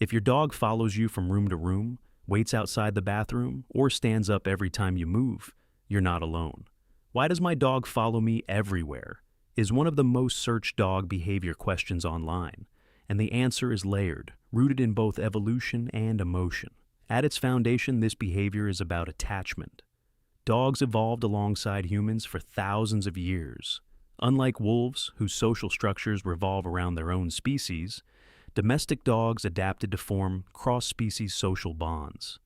If your dog follows you from room to room, waits outside the bathroom, or stands up every time you move, you're not alone. Why does my dog follow me everywhere? Is one of the most searched dog behavior questions online, and the answer is layered, rooted in both evolution and emotion. At its foundation, this behavior is about attachment. Dogs evolved alongside humans for thousands of years. Unlike wolves, whose social structures revolve around their own species, domestic dogs adapted to form cross-species social bonds.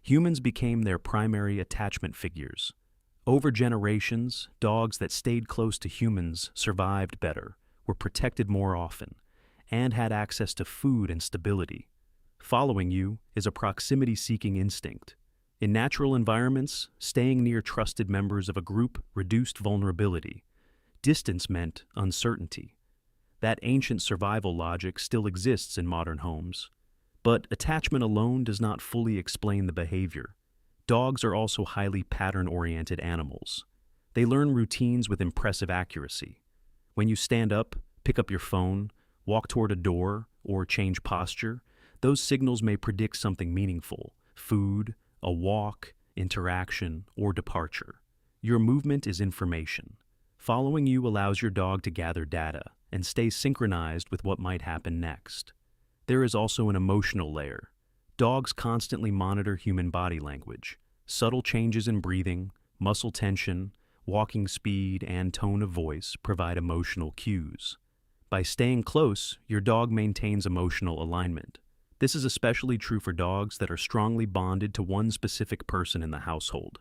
Humans became their primary attachment figures. Over generations, dogs that stayed close to humans survived better, were protected more often, and had access to food and stability. Following you is a proximity-seeking instinct. In natural environments, staying near trusted members of a group reduced vulnerability. Distance meant uncertainty. That ancient survival logic still exists in modern homes. But attachment alone does not fully explain the behavior. Dogs are also highly pattern-oriented animals. They learn routines with impressive accuracy. When you stand up, pick up your phone, walk toward a door, or change posture, those signals may predict something meaningful: food, a walk, interaction, or departure. Your movement is information. Following you allows your dog to gather data and stay synchronized with what might happen next. There is also an emotional layer. Dogs constantly monitor human body language. Subtle changes in breathing, muscle tension, walking speed, and tone of voice provide emotional cues. By staying close, your dog maintains emotional alignment. This is especially true for dogs that are strongly bonded to one specific person in the household.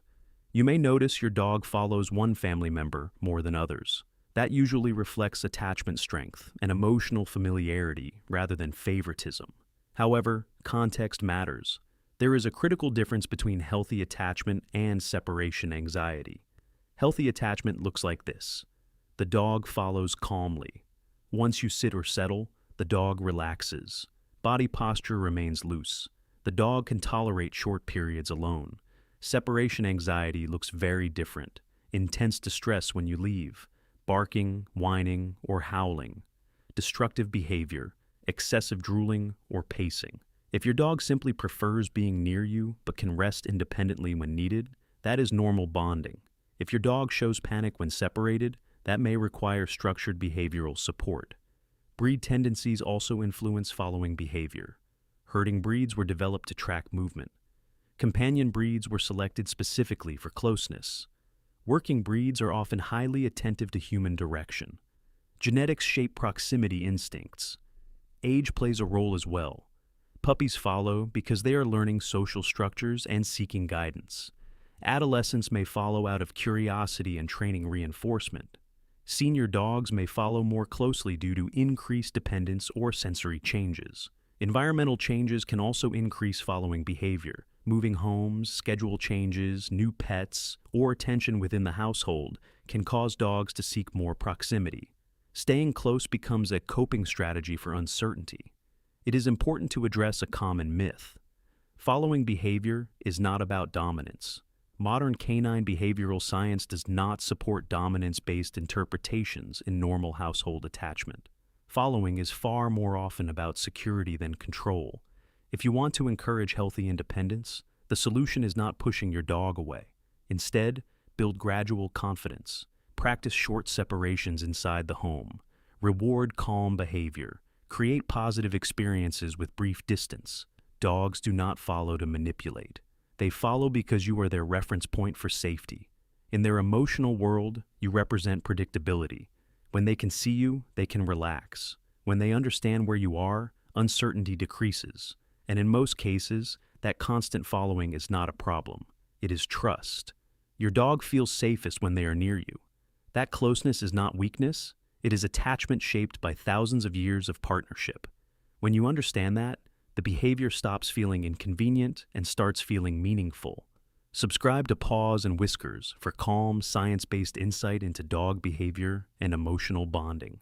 You may notice your dog follows one family member more than others. That usually reflects attachment strength and emotional familiarity rather than favoritism. However, context matters. There is a critical difference between healthy attachment and separation anxiety. Healthy attachment looks like this. The dog follows calmly. Once you sit or settle, the dog relaxes. Body posture remains loose. The dog can tolerate short periods alone. Separation anxiety looks very different. Intense distress when you leave. Barking, whining, or howling. Destructive behavior. Excessive drooling, or pacing. If your dog simply prefers being near you but can rest independently when needed, that is normal bonding. If your dog shows panic when separated, that may require structured behavioral support. Breed tendencies also influence following behavior. Herding breeds were developed to track movement. Companion breeds were selected specifically for closeness. Working breeds are often highly attentive to human direction. Genetics shape proximity instincts. Age plays a role as well. Puppies follow because they are learning social structures and seeking guidance. Adolescents may follow out of curiosity and training reinforcement. Senior dogs may follow more closely due to increased dependence or sensory changes. Environmental changes can also increase following behavior. Moving homes, schedule changes, new pets, or tension within the household can cause dogs to seek more proximity. Staying close becomes a coping strategy for uncertainty. It is important to address a common myth. Following behavior is not about dominance. Modern canine behavioral science does not support dominance-based interpretations in normal household attachment. Following is far more often about security than control. If you want to encourage healthy independence, the solution is not pushing your dog away. Instead, build gradual confidence. Practice short separations inside the home. Reward calm behavior. Create positive experiences with brief distance. Dogs do not follow to manipulate. They follow because you are their reference point for safety. In their emotional world, you represent predictability. When they can see you, they can relax. When they understand where you are, uncertainty decreases. And in most cases, that constant following is not a problem. It is trust. Your dog feels safest when they are near you. That closeness is not weakness. It is attachment shaped by thousands of years of partnership. When you understand that, the behavior stops feeling inconvenient and starts feeling meaningful. Subscribe to Paws and Whiskers for calm, science-based insight into dog behavior and emotional bonding.